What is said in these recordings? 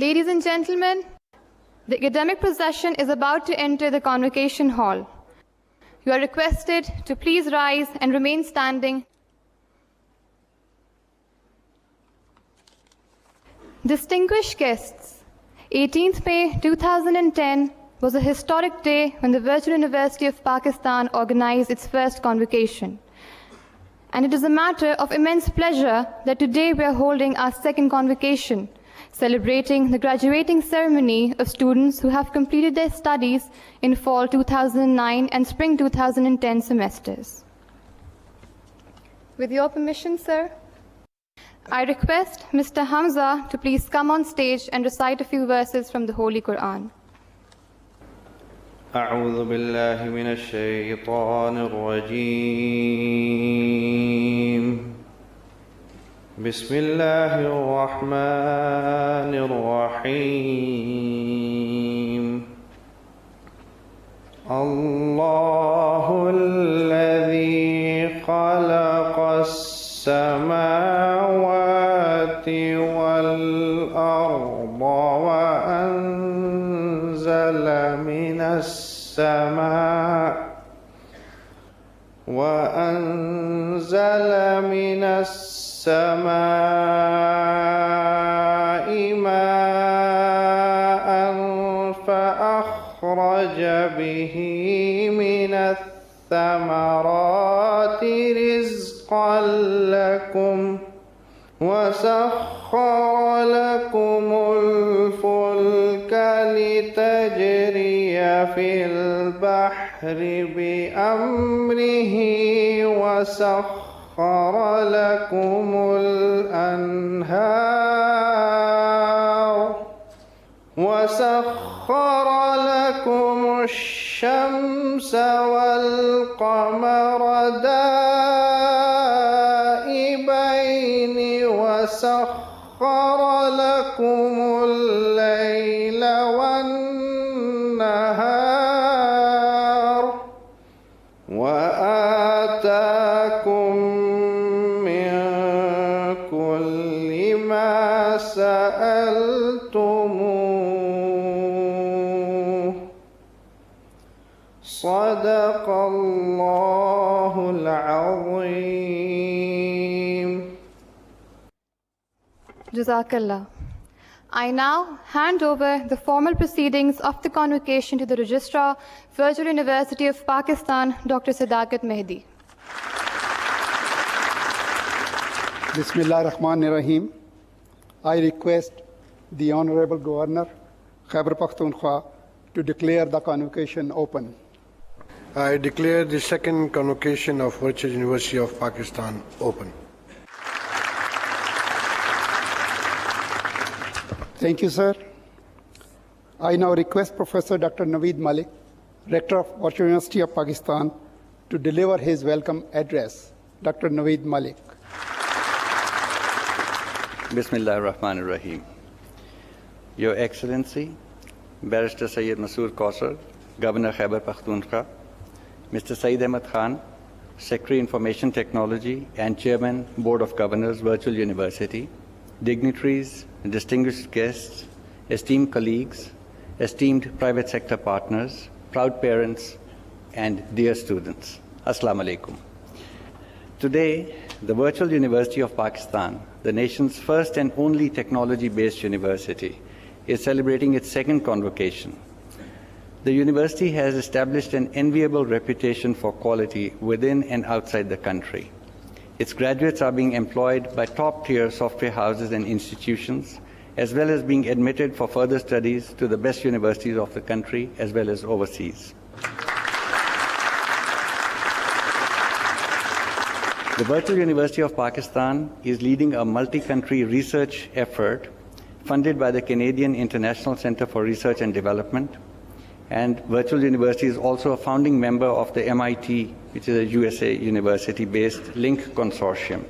Ladies and gentlemen, the academic procession is about to enter the Convocation Hall. You are requested to please rise and remain standing. Distinguished guests, 18th May 2010 was a historic day when the Virtual University of Pakistan organized its first convocation. And it is a matter of immense pleasure that today we are holding our second convocation, celebrating the graduating ceremony of students who have completed their studies in fall 2009 and spring 2010 semesters. With your permission, sir, I request Mr. Hamza to please come on stage and recite a few verses from the Holy Quran. أعوذ بالله من الشيطان الرجيم بسم الله الرحمن الرحيم الله الذي خلق السماوات والأرض وأنزل من السماء ماء فأخرج به من الثمرات رزقا لكم وسخر لكم الفلك لتجري في البحر بأمره وسخر لكم الأنهار وسخر لكم الشمس والقمر دائبين وسخر لكم الليل والنهار وآتاكم من كل ما سألتموه صدق الله العظيم. Jazakallah. I now hand over the formal proceedings of the convocation to the Registrar, Virtual University of Pakistan, Dr. Sadaqat Mehdi. Bismillah ar-Rahman ar-Rahim. I request the Honorable Governor, Khyber Pakhtunkhwa, to declare the convocation open. I declare the second convocation of Virtual University of Pakistan open. Thank you, sir. I now request Professor Dr. Naveed Malik, Rector of Virtual University of Pakistan, to deliver his welcome address. Dr. Naveed Malik. Bismillah ar-Rahman ar-Rahim. Your Excellency, Barrister Sayyid Masood Kausar, Governor Khyber Pakhtunkhwa, Mr. Saeed Ahmed Khan, Secretary Information Technology and Chairman, Board of Governors, Virtual University, dignitaries, distinguished guests, esteemed colleagues, esteemed private sector partners, proud parents, and dear students. Assalamu alaikum. Today, the Virtual University of Pakistan, the nation's first and only technology-based university, is celebrating its second convocation. The university has established an enviable reputation for quality within and outside the country. Its graduates are being employed by top-tier software houses and institutions, as well as being admitted for further studies to the best universities of the country, as well as overseas. The Virtual University of Pakistan is leading a multi-country research effort funded by the Canadian International Centre for Research and Development, and Virtual University is also a founding member of the MIT, which is a USA university-based LINC consortium.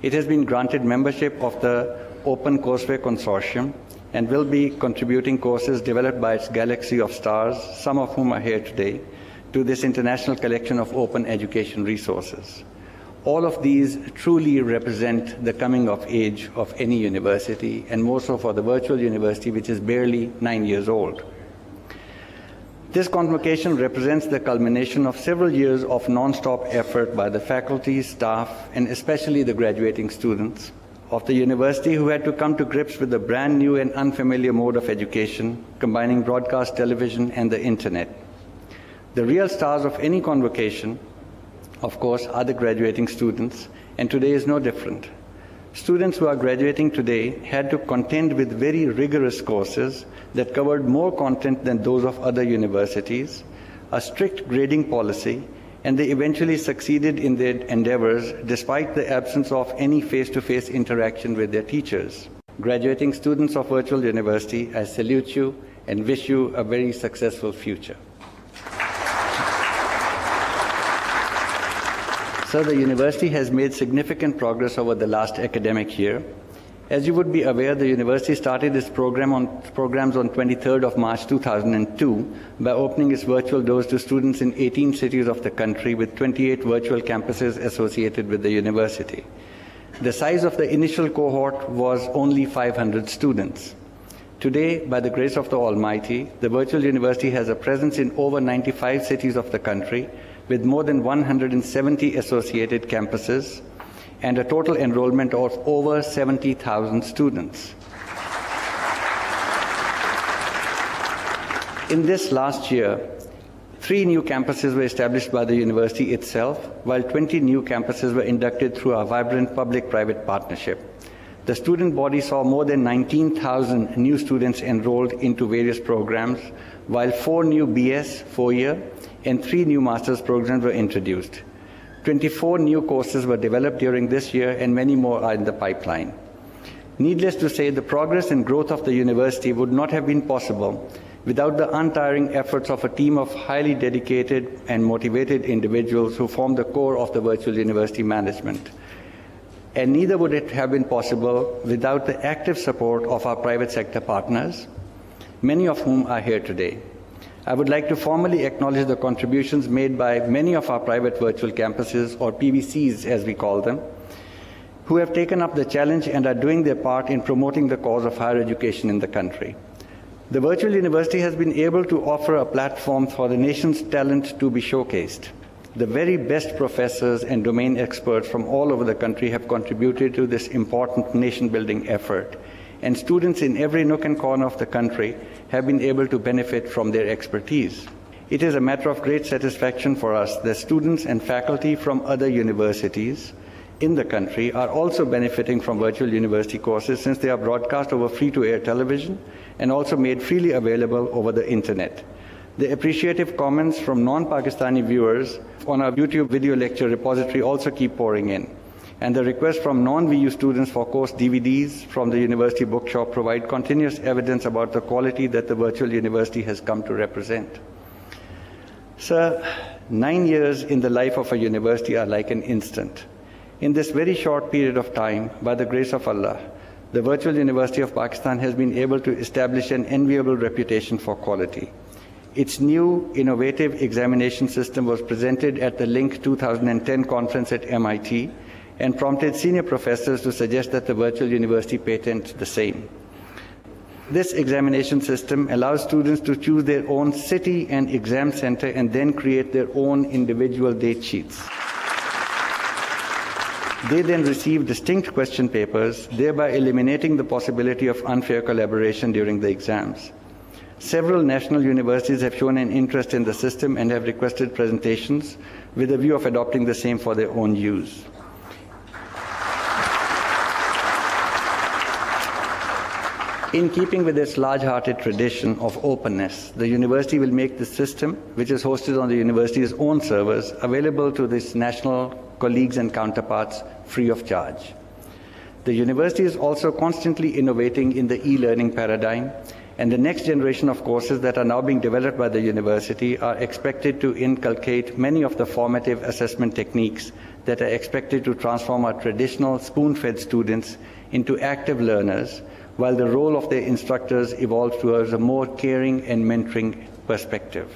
It has been granted membership of the Open Courseware Consortium and will be contributing courses developed by its galaxy of stars, some of whom are here today, to this international collection of open education resources. All of these truly represent the coming of age of any university, and more so for the virtual university, which is barely 9 years old. This convocation represents the culmination of several years of non-stop effort by the faculty, staff, and especially the graduating students of the university who had to come to grips with a brand new and unfamiliar mode of education, combining broadcast television and the internet. The real stars of any convocation, of course, are the graduating students, and today is no different. Students who are graduating today had to contend with very rigorous courses that covered more content than those of other universities, a strict grading policy, and they eventually succeeded in their endeavors despite the absence of any face-to-face interaction with their teachers. Graduating students of virtual university, I salute you and wish you a very successful future. So the university has made significant progress over the last academic year. As you would be aware, the university started its programs on 23rd of March 2002 by opening its virtual doors to students in 18 cities of the country with 28 virtual campuses associated with the university. The size of the initial cohort was only 500 students. Today, by the grace of the Almighty, the virtual university has a presence in over 95 cities of the country with more than 170 associated campuses and a total enrollment of over 70,000 students. In this last year, 3 new campuses were established by the university itself, while 20 new campuses were inducted through our vibrant public-private partnership. The student body saw more than 19,000 new students enrolled into various programs, while 4 new BS 4-year and 3 new master's programs were introduced. 24 new courses were developed during this year, and many more are in the pipeline. Needless to say, the progress and growth of the university would not have been possible without the untiring efforts of a team of highly dedicated and motivated individuals who form the core of the virtual university management. And neither would it have been possible without the active support of our private sector partners, many of whom are here today. I would like to formally acknowledge the contributions made by many of our private virtual campuses, or PVCs as we call them, who have taken up the challenge and are doing their part in promoting the cause of higher education in the country. The virtual university has been able to offer a platform for the nation's talent to be showcased. The very best professors and domain experts from all over the country have contributed to this important nation-building effort, and students in every nook and corner of the country have been able to benefit from their expertise. It is a matter of great satisfaction for us that students and faculty from other universities in the country are also benefiting from virtual university courses, since they are broadcast over free-to-air television and also made freely available over the internet. The appreciative comments from non-Pakistani viewers on our YouTube video lecture repository also keep pouring in. And the requests from non-VU students for course DVDs from the university bookshop provide continuous evidence about the quality that the virtual university has come to represent. Sir, 9 years in the life of a university are like an instant. In this very short period of time, by the grace of Allah, the Virtual University of Pakistan has been able to establish an enviable reputation for quality. Its new innovative examination system was presented at the Link 2010 conference at MIT, and prompted senior professors to suggest that the virtual university patent the same. This examination system allows students to choose their own city and exam center and then create their own individual date sheets. They then receive distinct question papers, thereby eliminating the possibility of unfair collaboration during the exams. Several national universities have shown an interest in the system and have requested presentations with a view of adopting the same for their own use. In keeping with its large-hearted tradition of openness, the university will make the system, which is hosted on the university's own servers, available to its national colleagues and counterparts free of charge. The university is also constantly innovating in the e-learning paradigm, and the next generation of courses that are now being developed by the university are expected to inculcate many of the formative assessment techniques that are expected to transform our traditional spoon-fed students into active learners, while the role of their instructors evolves towards a more caring and mentoring perspective.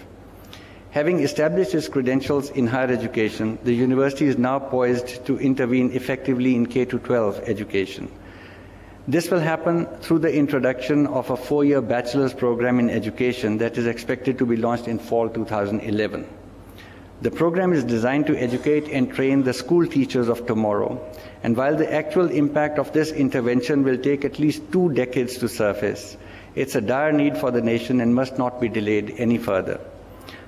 Having established its credentials in higher education, the university is now poised to intervene effectively in K-12 education. This will happen through the introduction of a 4-year bachelor's program in education that is expected to be launched in fall 2011. The program is designed to educate and train the school teachers of tomorrow, and while the actual impact of this intervention will take at least 2 decades to surface, it's a dire need for the nation and must not be delayed any further.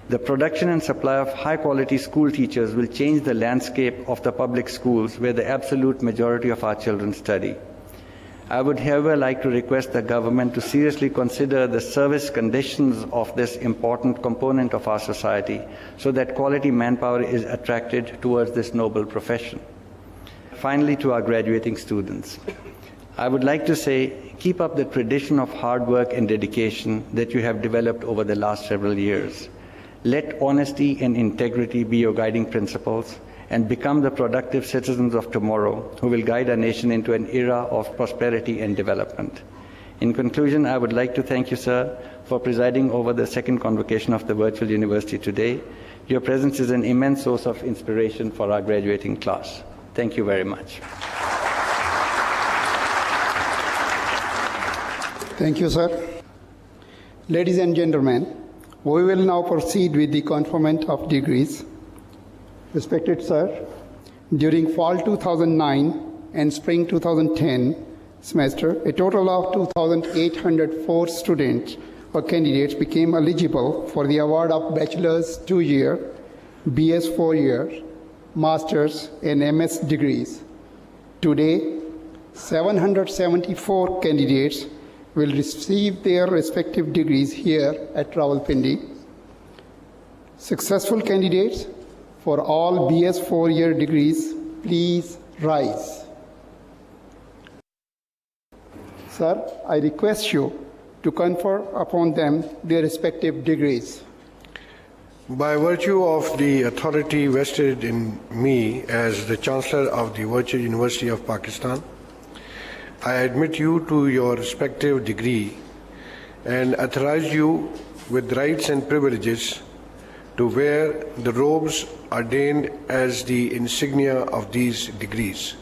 The production and supply of high-quality school teachers will change the landscape of the public schools where the absolute majority of our children study. I would, however, like to request the government to seriously consider the service conditions of this important component of our society so that quality manpower is attracted towards this noble profession. Finally, to our graduating students, I would like to say, keep up the tradition of hard work and dedication that you have developed over the last several years. Let honesty and integrity be your guiding principles, and become the productive citizens of tomorrow who will guide our nation into an era of prosperity and development. In conclusion, I would like to thank you, sir, for presiding over the second convocation of the virtual university today. Your presence is an immense source of inspiration for our graduating class. Thank you very much. Thank you, sir. Ladies and gentlemen, we will now proceed with the conferment of degrees. Respected sir, during fall 2009 and spring 2010 semester, a total of 2,804 students or candidates became eligible for the award of Bachelor's 2-year, BS 4-year, Master's and MS degrees. Today, 774 candidates will receive their respective degrees here at Rawalpindi. Successful candidates for all BS 4-year degrees, please rise. Sir, I request you to confer upon them their respective degrees. By virtue of the authority vested in me as the Chancellor of the Virtual University of Pakistan, I admit you to your respective degree and authorize you with rights and privileges to wear the robes ordained as the insignia of these degrees.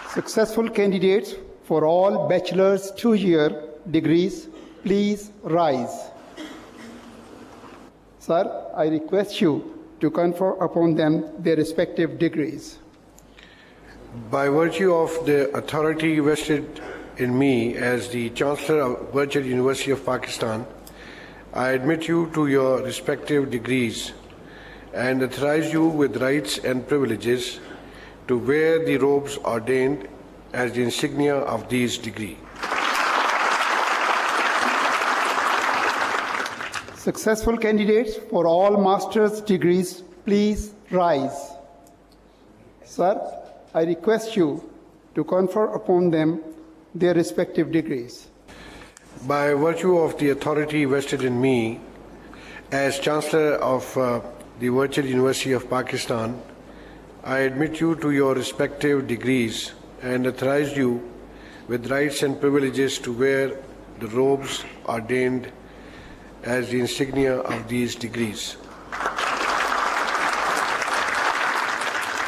Successful candidates for all Bachelor's 2-year degrees, please rise. Sir, I request you to confer upon them their respective degrees. By virtue of the authority vested in me as the Chancellor of Virtual University of Pakistan, I admit you to your respective degrees and authorize you with rights and privileges to wear the robes ordained as the insignia of these degrees. Successful candidates for all master's degrees, please rise. Sir, I request you to confer upon them their respective degrees. By virtue of the authority vested in me as Chancellor of the Virtual University of Pakistan, I admit you to your respective degrees and authorize you with rights and privileges to wear the robes ordained as the insignia of these degrees.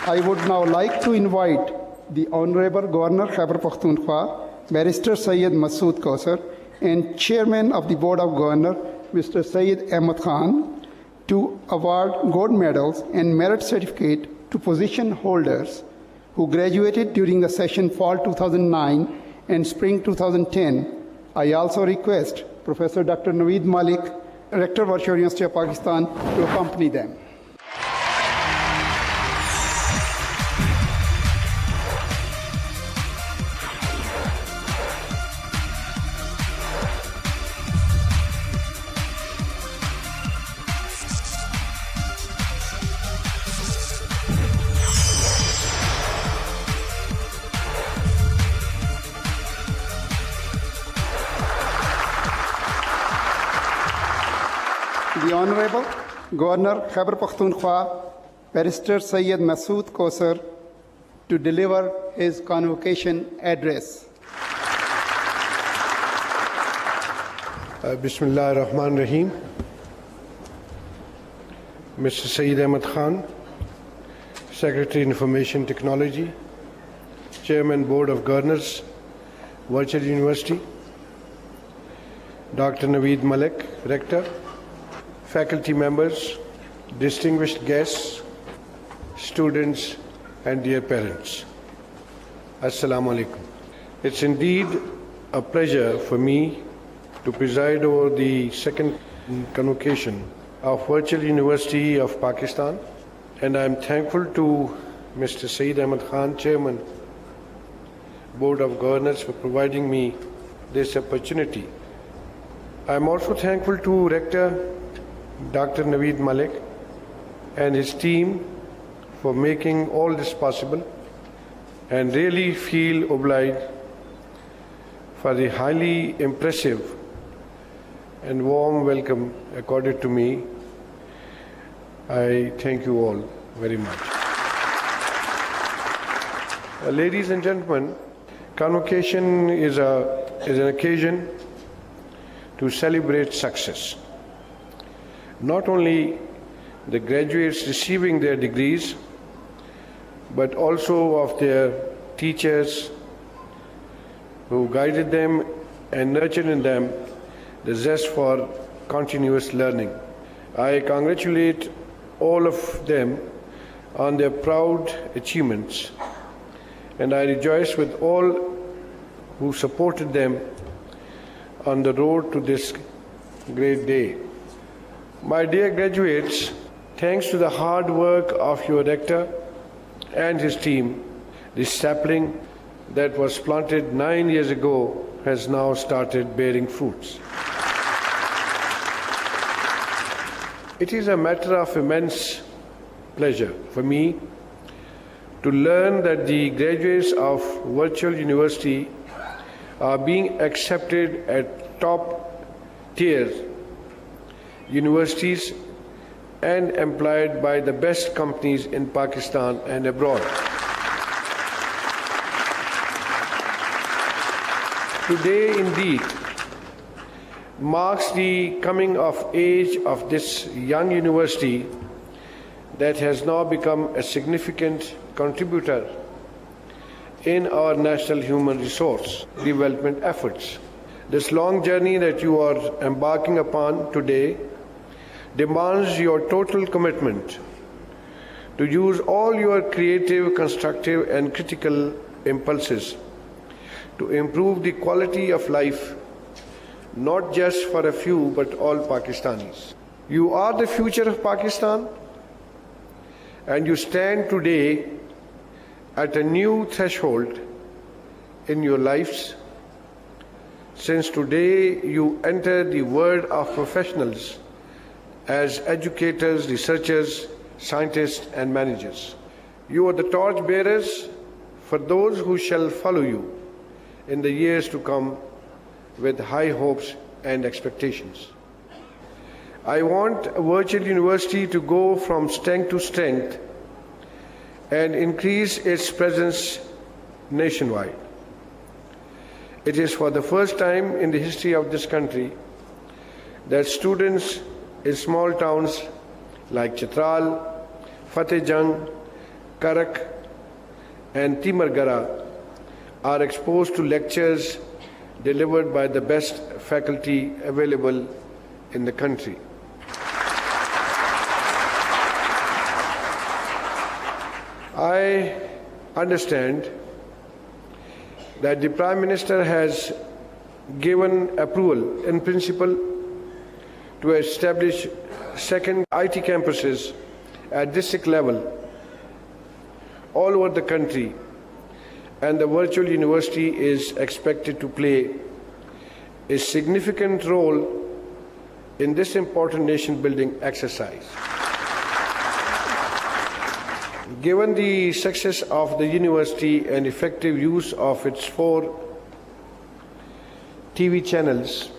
I would now like to invite the Honorable Governor Khyber Pakhtunkhwa, Barrister Syed Masood Kausar, and Chairman of the Board of Governors, Mr. Syed Ahmad Khan, to award gold medals and merit certificate to position holders who graduated during the session fall 2009 and spring 2010. I also request Professor Dr. Naveed Malik, Rector of Virtual University of Pakistan, to accompany them. The Honorable Governor Khyber Pakhtunkhwa, Barrister Syed Masood Kausar, to deliver his convocation address. Bismillah ar-Rahman Rahim. Mr. Saeed Ahmed Khan, Secretary Information Technology, Chairman Board of Governors, Virtual University, Dr. Naveed Malik, Rector, faculty members, distinguished guests, students, and dear parents. Assalamu alaikum. It's indeed a pleasure for me to preside over the second convocation of Virtual University of Pakistan, and I'm thankful to Mr. Saeed Ahmed Khan, Chairman, Board of Governors, for providing me this opportunity. I'm also thankful to Rector Dr. Naveed Malik and his team for making all this possible, and really feel obliged for the highly impressive and warm welcome accorded to me. I thank you all very much. Ladies and gentlemen, Convocation is an occasion to celebrate success. Not only the graduates receiving their degrees, but also of their teachers who guided them and nurtured in them the zest for continuous learning. I congratulate all of them on their proud achievements, and I rejoice with all who supported them on the road to this great day. My dear graduates, thanks to the hard work of your rector and his team, this sapling that was planted 9 years ago has now started bearing fruits. It is a matter of immense pleasure for me to learn that the graduates of Virtual University are being accepted at top-tier universities and employed by the best companies in Pakistan and abroad. Today, indeed, marks the coming of age of this young university that has now become a significant contributor in our national human resource development efforts. This long journey that you are embarking upon today demands your total commitment to use all your creative, constructive, and critical impulses to improve the quality of life, not just for a few, but all Pakistanis. You are the future of Pakistan, and you stand today at a new threshold in your lives, since today you enter the world of professionals as educators, researchers, scientists, and managers. You are the torch bearers for those who shall follow you in the years to come with high hopes and expectations. I want a virtual university to go from strength to strength and increase its presence nationwide. It is for the first time in the history of this country that students in small towns like Chitral, Fatehjung, Karak, and Timargara are exposed to lectures delivered by the best faculty available in the country. I understand that the Prime Minister has given approval in principle to establish second IT campuses at district level all over the country, and the virtual university is expected to play a significant role in this important nation-building exercise. Given the success of the university and effective use of its 4 TV channels,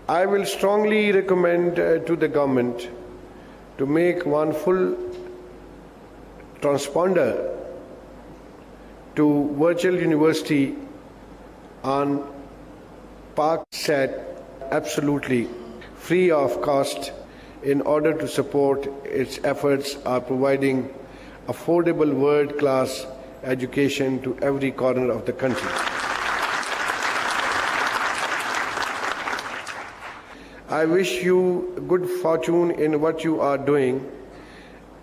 I will strongly recommend to the government to make one full transponder to virtual university on Pak set absolutely free of cost in order to support its efforts of providing affordable world-class education to every corner of the country. I wish you good fortune in what you are doing,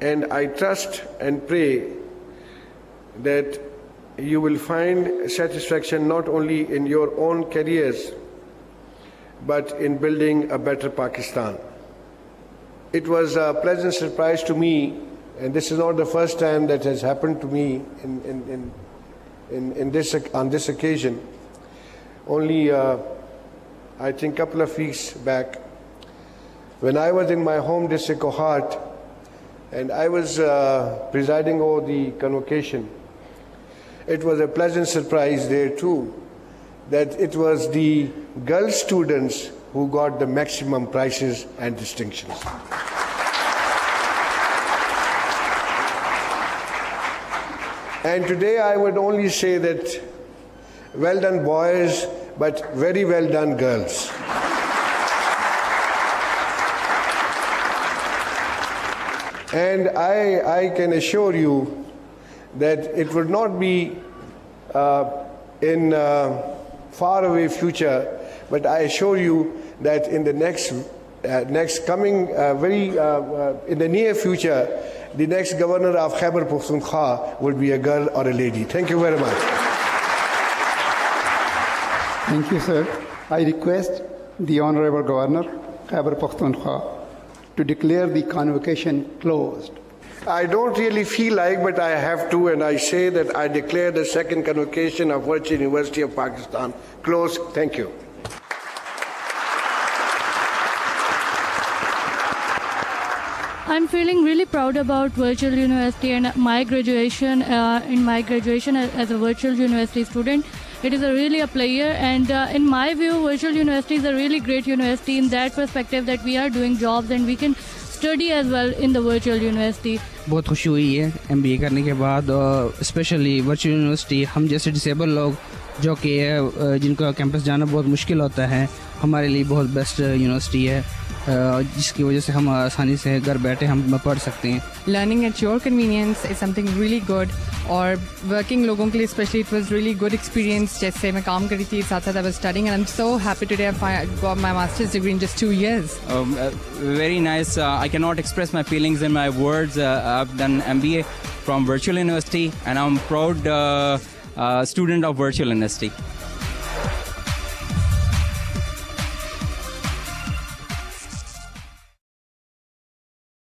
and I trust and pray that you will find satisfaction not only in your own careers, but in building a better Pakistan. It was a pleasant surprise to me, and this is not the first time that has happened to me on this occasion. Only, I think, a couple of weeks back, when I was in my home district of Heart, and I was presiding over the convocation, it was a pleasant surprise there too, that it was the girl students who got the maximum prizes and distinctions. And today I would only say that well done boys, but very well done girls. And I can assure you that it would not be in faraway future, but I assure you that in the next coming in the near future, the next governor of Khyber Pakhtunkhwa will be a girl or a lady. Thank you very much. Thank you, sir. I request the Honorable Governor, Khyber Pakhtunkhwa, to declare the convocation closed. I don't really feel like, but I have to, and I say that I declare the second convocation of Virtual University of Pakistan closed. Thank you. I'm feeling really proud about Virtual University and my graduation. In my graduation as a Virtual University student, it is really a player, and in my view, Virtual University is a really great university in that perspective that we are doing jobs and we can study as well in the Virtual University. बहुत खुशी हुई है MBA करने के बाद, और specially virtual university हम जैसे डिसेबल लोग जो कि जिनका कैंपस जाना बहुत मुश्किल होता है, हमारे लिए बहुत बेस्ट यूनिवर्सिटी है, जिसकी वजह से हम आसानी से घर बैठे हम पढ़ सकते हैं. Learning at your convenience is something really good, और working लोगों के लिए especially it was really good experience. जैसे मैं काम करी थी साथ साथ I was studying, and I'm so happy today I got my master's degree in just 2 years. Very nice. I cannot express my feelings in my words. I've done MBA from Virtual University, and I'm a proud student of Virtual University.